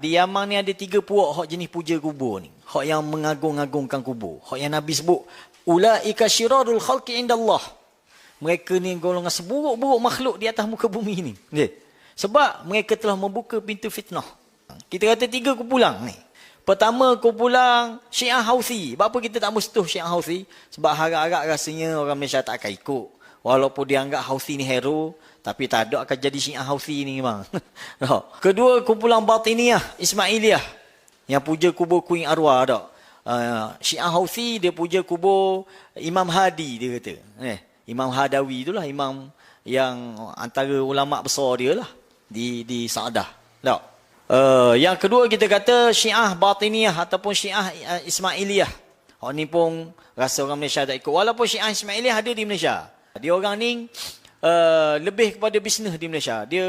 Di Yaman ni ada 3 puak hak jenis puja kubur ni. Hak yang mengagung-agungkan kubur. Hak yang Nabi sebut, ulaika syirarul khalqi indallah. Mereka ni golongan seburuk-buruk makhluk di atas muka bumi ni. Sebab mereka telah membuka pintu fitnah. Kita kata 3 kumpulan ni. Pertama, kumpulan Syiah Houthi. Kenapa kita tak mustuh Syiah Houthi? Sebab harap-harap rasanya orang Malaysia tak akan ikut. Walaupun dia anggap Houthi ni hero, tapi tak ada akan jadi Syiah Houthi ni bang. Kedua, kumpulan Batiniyah, Ismailiyah, yang puja kubur Queen Arwah tak. Syiah Houthi dia puja kubur Imam Hadi, dia kata. Imam Hadawi itulah imam yang antara ulama besar dia lah di Sa'dah. Tak. Yang kedua kita kata Syiah Batiniyah ataupun Syiah Ismailiyah. Orang ni pun rasa orang Malaysia tak ikut. Walaupun Syiah Ismailiyah ada di Malaysia. Dia orang ni lebih kepada bisnes di Malaysia. Dia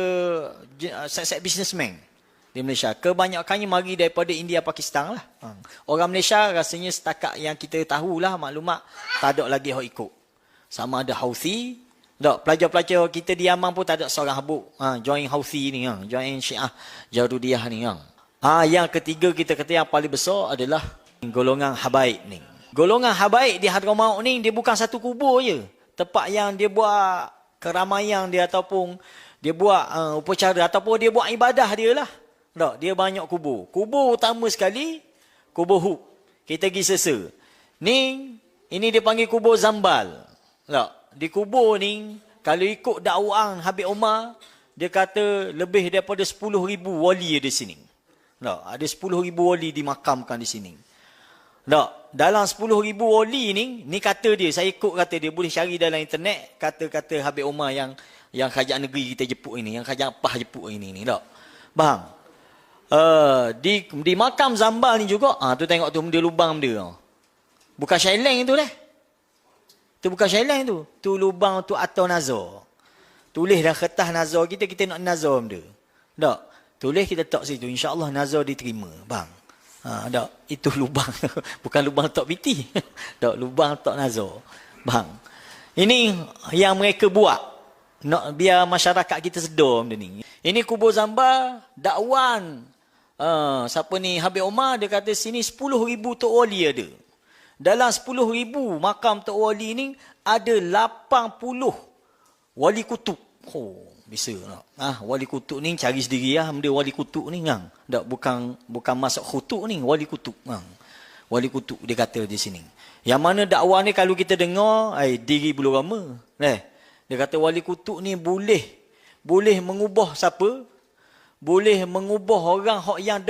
set businessman di Malaysia. Kebanyakannya mari daripada India, Pakistan lah. Orang Malaysia rasanya setakat yang kita tahulah maklumat, tak ada lagi yang ikut. Sama ada Houthi. Tak, pelajar-pelajar kita di Yaman pun tak ada seorang habuk. Join Houthi ni. Join Syiah Jarudiyah ni. Yang ketiga kita kata yang paling besar adalah golongan Habaib ni. Golongan Habaib di Hadramaut ni dia bukan satu kubur je. Tempat yang dia buat keramaian dia ataupun dia buat upacara ataupun dia buat ibadah dia lah. Tak, dia banyak kubur. Kubur utama sekali, kubur Hud. Kita pergi sesa. Ini dia panggil kubur Zambal. Tak, di kubur ni, kalau ikut dakwaan Habib Umar, dia kata lebih daripada 10,000 wali ada di sini. Tak, ada 10,000 wali dimakamkan di sini. Tak, dalam 10,000 wali ni kata dia, saya ikut kata dia, boleh cari dalam internet kata-kata Habib Umar yang kerajaan negeri kita jeput ini, yang kerajaan PAH jeput ini tak. Faham? Di makam Zambal ni juga, tu tengok tu dia lubang dia. Bukan Shaileng tu lah. Tu bukan Shaileng tu. Tu lubang tu atau nazar. Tulis dah kertas nazar kita nak nazar benda. Tak? Tulis kita tak situ. InsyaAllah nazar diterima. Bang. Tak? Itu lubang. Bukan lubang tok piti. Tak? Lubang tok nazar. Bang. Ini yang mereka buat. Nak biar masyarakat kita sedar benda ni. Ini kubur Zambal. Dakwan. Siapa ni? Habib Umar dia kata sini 10,000 tok wali ada. Dalam 10,000 makam Tok Wali ni ada 80 wali kutub. Bisa tak? Wali kutub ni cari sendiri lah. Benda wali kutub ni kan. Tak, bukan masuk kutub ni, wali kutub. Wali kutub dia kata di sini. Yang mana dakwah ni kalau kita dengar, diri belum lama. Dia kata wali kutub ni boleh mengubah siapa? Boleh mengubah orang yang